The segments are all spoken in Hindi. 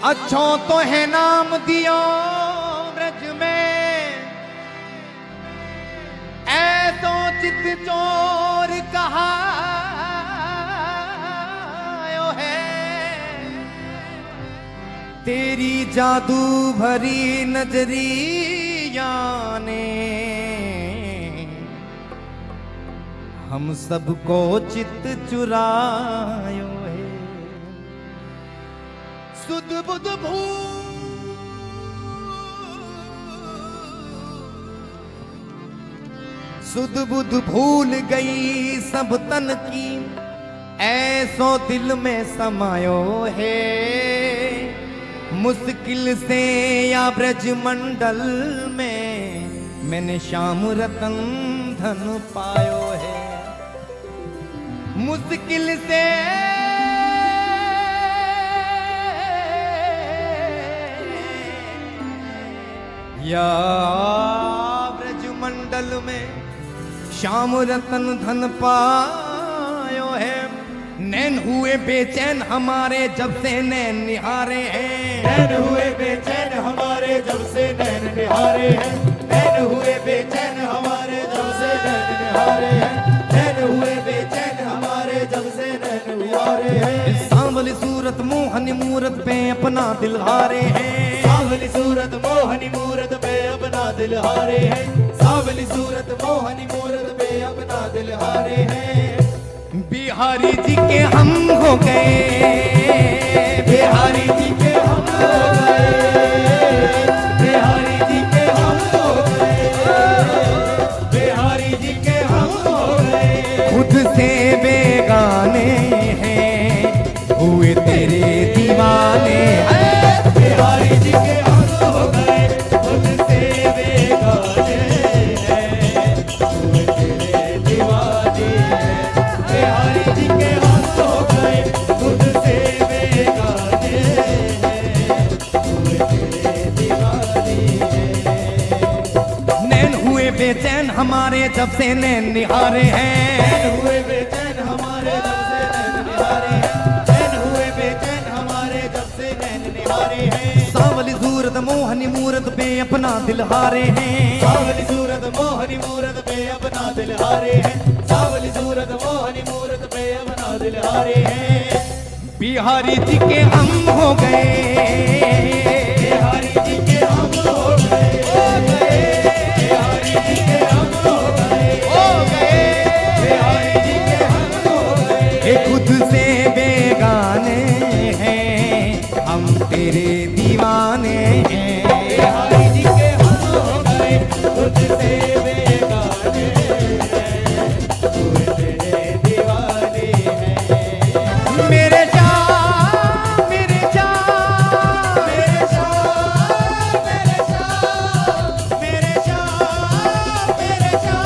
अच्छों तो है नाम दियो ब्रज में, ऐसो चित चोर कहा है। तेरी जादू भरी नजरिया ने हम सबको चित चुरायो है। सुध बुध भू सुध बुध भूल गई सब तन की, ऐसो दिल में समायो है। मुश्किल से या ब्रज मंडल में मैंने श्याम रतन धन पायो है। मुश्किल से या ब्रज मंडल में श्याम रतन धन पायो है। नैन हुए बेचैन हमारे जब से नैन निहारे हैं। नैन हुए बेचैन हमारे जब से नैन निहारे हैं। नैन हुए बेचैन हमारे जब से नैन निहारे हैं। नैन हुए बेचैन हमारे जब से नैन निहारे हैं। सांवली सूरत मोहनी मूरत पे अपना दिल हारे हैं। सांवली सूरत मोहनी मूरत पे अपना दिल हारे हैं। सांवली सूरत मोहनी मूरत पे अपना दिल हारे हैं। बिहारी जी के हम हो गए, बिहारी जी के हम हो गए। बिहारी जी के हम हो गए। बिहारी जी के हम हो गए। खुद से बेगाने हैं हुए तेरे दीवाने। बिहारी जी के हम हो गए। खुद से बेगाने हैं हुए तेरे दीवाने। बिहारी जी के हम हो गए। खुद से बेगाने हैं हुए तेरे दीवाने। नैन हुए बेचैन हमारे जब से नैन निहारे हैं। नैन हुए बेचैन हमारे जब से नैन निहारे हैं। नैन हुए बेचैन हमारे जब से नैन निहारे हैं। सांवली सूरत मोहनी मूरत पे अपना दिल हारे हैं। सांवली सूरत मोहनी मूरत पे अपना दिल हारे हैं। सांवली सूरत मोहनी मूरत पे अपना दिल हारे हैं। बिहारी जी के हम हो गए। बिहारी जी के हम हो गए। बिहारी जी के हम हो गए। बिहारी जी के हम हो गए। खुद से बेगाने हैं हम तेरे दीवाने हैं। बिहारी जी के हम हो गए। खुद से बेगाने हैं हुए तेरे दीवाने हैं। मेरे शाह मेरे शाह मेरे शाह मेरे शाह मेरे शाह मेरे शाह।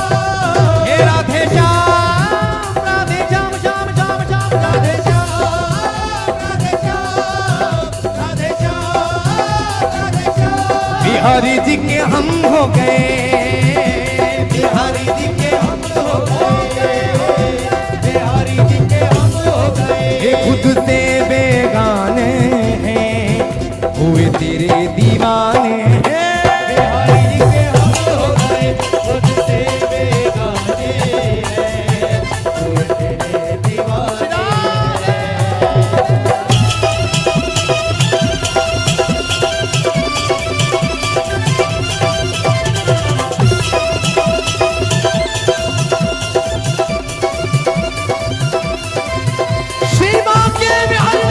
हे राधे श्याम राधे श्याम श्याम श्याम श्याम राधे राधे श्याम राधे श्याम राधे श्याम। बिहारी जी के हम हो गए। बिहारी जी के हम हो गए। बिहारी जी के हम हो गए। ये खुद से बेगाने हैं हुए तेरे दीवाने हैं। बिहारी जी के हम हो गए। खुद से बेगाने हैं हुए तेरे दीवाने हैं। शिवा के बिहारी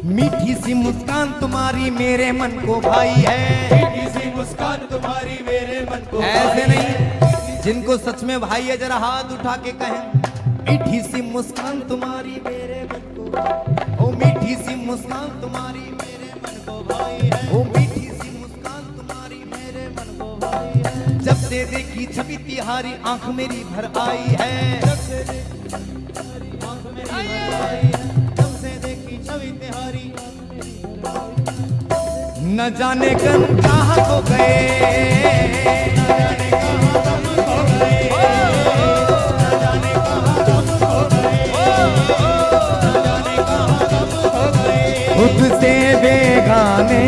मीठी सी मुस्कान तुम्हारी मेरे मन को भाई है। मीठी सी मुस्कान तुम्हारी मेरे मन को ऐसे भाई है। नहीं, जिनको सच में भाई है जरा हाथ उठा के कहें। मीठी सी मुस्कान तुम्हारी मेरे मन को, ओ मीठी सी मुस्कान तुम्हारी मेरे मन को भाई है, ओ मीठी सी मुस्कान तुम्हारी मेरे मन को भाई है। जब से देखी छवि तिहारी आंख मेरी भर आई है, जब से देखी तिहारी आंख मेरी भर आई है, जब से देखी छवि तिहारी आंख मेरी भर आई है। न जाने कब कहाँ खो गए, खुद से बेगाने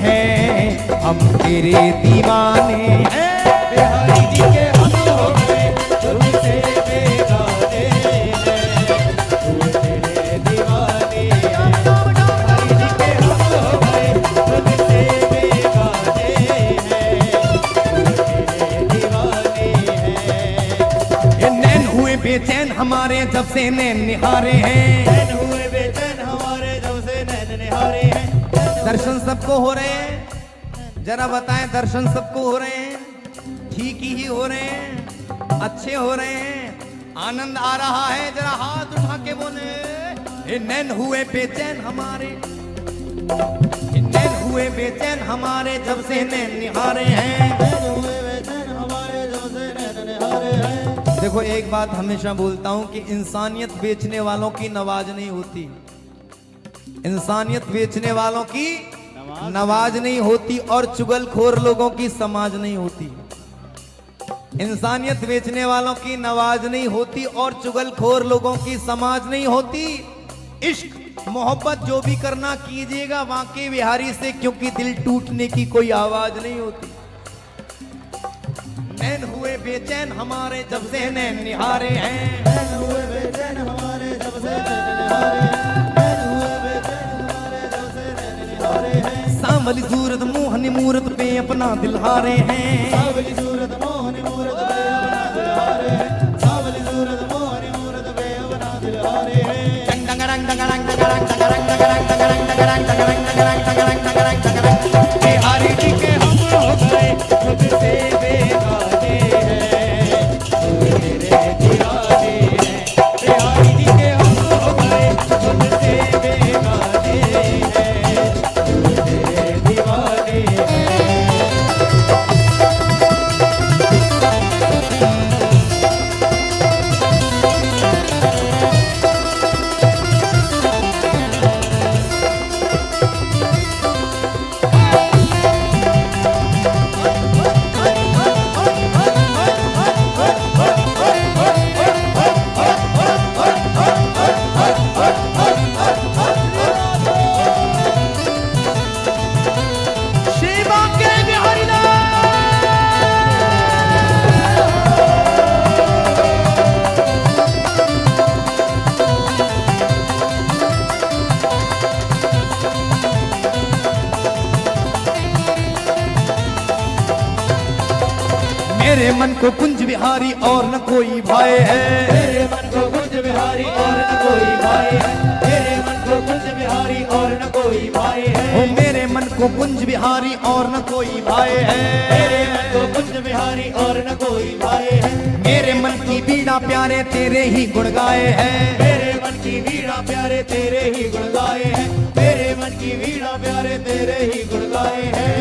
हैं हम तेरे दीवाने हैं। बिहारी जी के हम हो गए, खुद से बेगाने हैं, तू तेरे दीवाने हैं। बिहारी जी के हम हो गए, खुद से बेगाने हैं, तू तेरे दीवाने हैं। ये नैन हुए बेचैन हमारे जब से नैन निहारे हैं, नैन हुए बेचैन हमारे जब से नैन निहारे हैं। दर्शन सबको हो रहे हैं, जरा बताएं दर्शन सबको हो रहे हैं, ठीक ही हो रहे हैं, अच्छे हो रहे हैं, आनंद आ रहा है, जरा हाथ उठा के बोले ये नैन हुए बेचैन हमारे, ये नैन हुए बेचैन हमारे जब से नैन निहारे हैं। नैन हुए बेचैन हमारे जब से नैन निहारे हैं। देखो एक बात हमेशा बोलता हूं कि इंसानियत बेचने वालों की नवाज नहीं होती, इंसानियत बेचने वालों की नवाज नहीं होती, और चुगलखोर लोगों की समाज नहीं होती। इंसानियत बेचने वालों की नवाज नहीं होती और चुगलखोर लोगों की समाज नहीं होती। इश्क मोहब्बत जो भी करना कीजिएगा वाकई बिहारी से, क्योंकि दिल टूटने की कोई आवाज नहीं होती। नैन हुए बेचैन हमारे जब से नैन निहारे हैं, नैन हुए बेचैन हमारे जब से नैन निहारे हैं, नैन हुए बेचैन हमारे जब से नैन निहारे हैं। सांवली सूरत मोहनी मूरत पे अपना दिल हारे हैं, सांवली सूरत मोहनी मूरत पे अपना दिल हारे हैं, सांवली सूरत मोहनी मूरत पे अपना दिल हारे हैं। बिहारी जी के हम हो गए, खुद से बेगाने हैं, तू तेरे दीवाने हैं। बिहारी जी के हम हो गए, खुद से बेगाने हैं, तू तेरे दीवाने हैं। शिवा के बिहारी लाल। मेरे मन को कुंज बिहारी और न कोई भाई है, मेरे मन को कुंज बिहारी और न कोई भाई है, मेरे मन को कुंज बिहारी और न कोई भाई है। ओ मेरे मन को कुंज बिहारी और न कोई भाई है, मेरे मन को कुंज बिहारी और न कोई भाई है। मेरे मन की बीड़ा प्यारे तेरे ही गुण गाए हैं, मेरे मन की वीणा प्यारे तेरे ही गुण गाए हैं, मेरे मन की वीणा प्यारे तेरे ही गुण गाए हैं।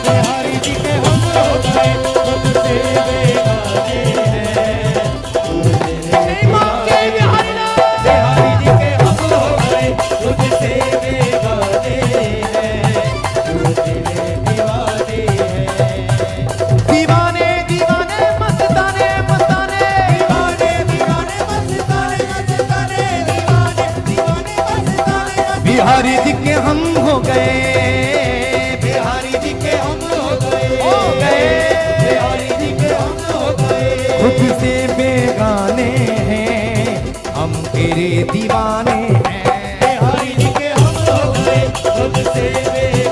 बिहारी जी के हम हो गए, खुद से बेगाने हैं, तू तेरे दीवाने हैं। बिहारी जी के हम हो गए, खुद से बेगाने हैं, तू तेरे दीवाने हैं। दीवाने दीवाने मस्ताने मस्ताने, दीवाने दीवाने मस्ताने मस्ताने, दीवाने दीवाने मस्ताने। बिहारी जी के हम हो गए, बिहारी जी के हम हो गए, बिहारी जी के हम हो गए। खुद से बेगाने हैं हम तेरे दीवाने हैं। बिहारी जी के हम हो गए, खुद से बेगाने